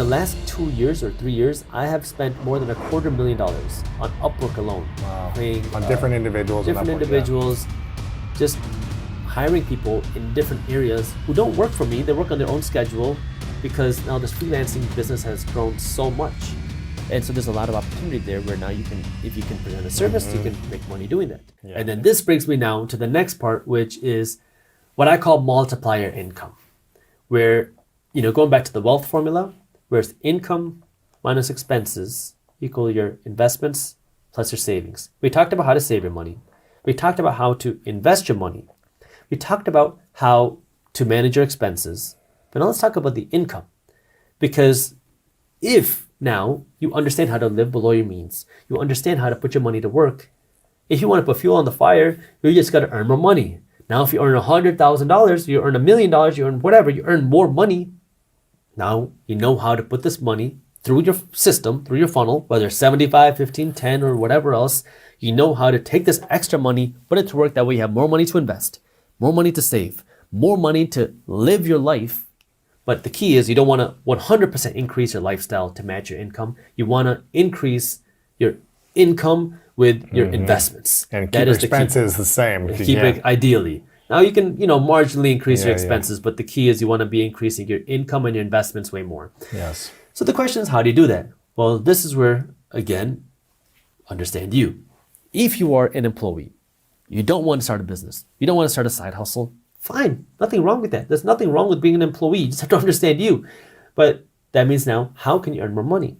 the last 2 years or 3 years, I have spent more than $250,000 on Upwork alone. Wow. Paying, on different individuals. Different on Upwork, individuals, just hiring people in different areas who don't work for me. They work on their own schedule because now this freelancing business has grown so much. And so there's a lot of opportunity there where now you can, if you can present a service, you can make money doing that. Yeah. And then this brings me now to the next part, which is what I call multiplier income, where, going back to the wealth formula, where it's income minus expenses equal your investments plus your savings. We talked about how to save your money. We talked about how to invest your money. We talked about how to manage your expenses. But now let's talk about the income. Because if now you understand how to live below your means, you understand how to put your money to work. If you want to put fuel on the fire, you just got to earn more money. Now, if you earn $100,000, you earn $1 million, you earn whatever, you earn more money. Now you know how to put this money through your system, through your funnel, whether it's 75, 15, 10, or whatever else. You know how to take this extra money, put it to work. That way you have more money to invest, more money to save, more money to live your life. But the key is you don't want to 100% increase your lifestyle to match your income. You want to increase your income with your investments. And keep your expenses the same. If keep it ideally. Now you can, marginally increase your expenses, but the key is you want to be increasing your income and your investments way more. Yes. So the question is, how do you do that? Well, this is where, again, understand you. If you are an employee, you don't want to start a business, you don't want to start a side hustle, fine. Nothing wrong with that. There's nothing wrong with being an employee. You just have to understand you. But that means now, how can you earn more money?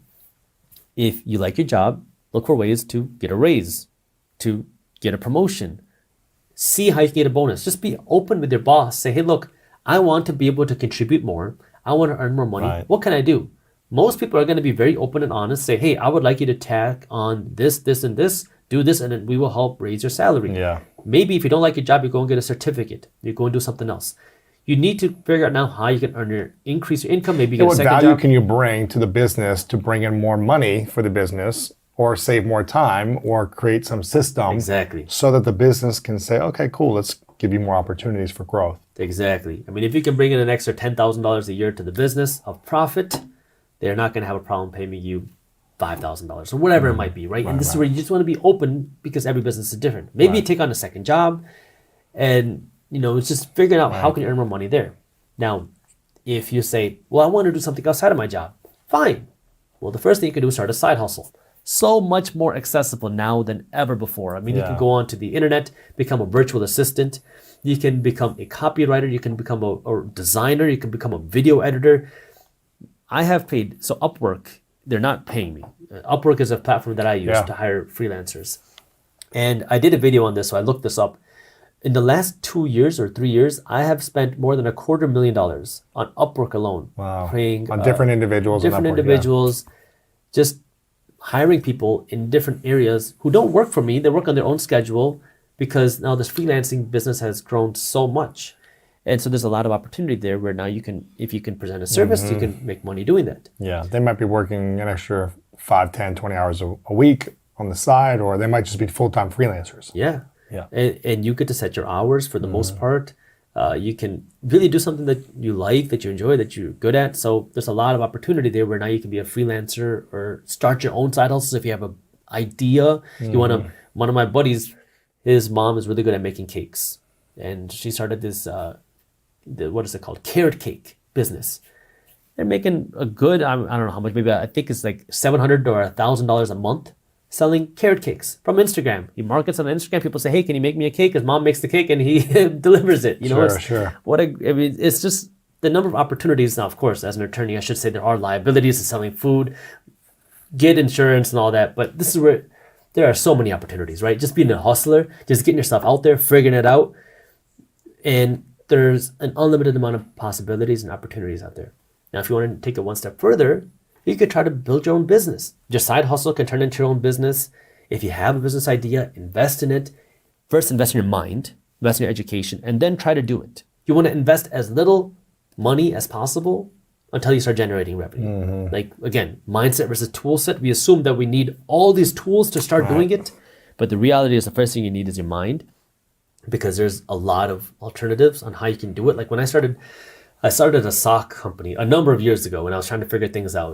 If you like your job, look for ways to get a raise, to get a promotion. See how you can get a bonus. Just be open with your boss. Say, hey, look, I want to be able to contribute more. I want to earn more money. Right. What can I do? Most people are going to be very open and honest. Say, hey, I would like you to tack on this, this, and this. Do this, and then we will help raise your salary. Yeah. Maybe if you don't like your job, you go and get a certificate. You go and do something else. You need to figure out now how you can increase your income. Maybe you get a second job. What value can you bring to the business to bring in more money for the business, or save more time, or create some system so that the business can say, okay, cool, let's give you more opportunities for growth. Exactly. I mean, if you can bring in an extra $10,000 a year to the business of profit, they're not going to have a problem paying you $5,000 or whatever it might be, right? And this is where you just want to be open because every business is different. Maybe you take on a second job and, it's just figuring out how can you earn more money there. Now, if you say, well, I want to do something outside of my job, fine. Well, the first thing you can do is start a side hustle. So much more accessible now than ever before. I mean, you can go onto the internet, become a virtual assistant. You can become a copywriter. You can become a designer. You can become a video editor. I have paid, so Upwork, they're not paying me. Upwork is a platform that I use to hire freelancers. And I did a video on this, so I looked this up. In the last 2 years or 3 years, I have spent more than $250,000 on Upwork alone. Wow. Paying, on different individuals. Different individuals, just hiring people in different areas who don't work for me. They work on their own schedule because now this freelancing business has grown so much. And so there's a lot of opportunity there where now you can, if you can present a service, you can make money doing that. Yeah, they might be working an extra 5, 10, 20 hours a week on the side, or they might just be full-time freelancers. Yeah. Yeah. And you get to set your hours for the most part. You can really do something that you like, that you enjoy, that you're good at. So there's a lot of opportunity there where now you can be a freelancer or start your own side hustles if you have an idea. You want to, one of my buddies, his mom is really good at making cakes. And she started this, what is it called? Carrot cake business. They're making a good, I don't know how much, maybe I think it's like $700 or $1,000 a month selling carrot cakes from Instagram. He markets on Instagram. People say, hey, can you make me a cake? His mom makes the cake and he delivers it. Sure. It's just the number of opportunities. Now, of course, as an attorney, I should say there are liabilities to selling food, get insurance and all that. But this is where there are so many opportunities, right? Just being a hustler, just getting yourself out there, figuring it out. And there's an unlimited amount of possibilities and opportunities out there. Now, if you want to take it one step further, you could try to build your own business. Your side hustle can turn into your own business. If you have a business idea, invest in it. First, invest in your mind, invest in your education, and then try to do it. You want to invest as little money as possible until you start generating revenue. Like, again, mindset versus tool set. We assume that we need all these tools to start doing it. But the reality is the first thing you need is your mind, because there's a lot of alternatives on how you can do it. Like when I started a sock company a number of years ago when I was trying to figure things out.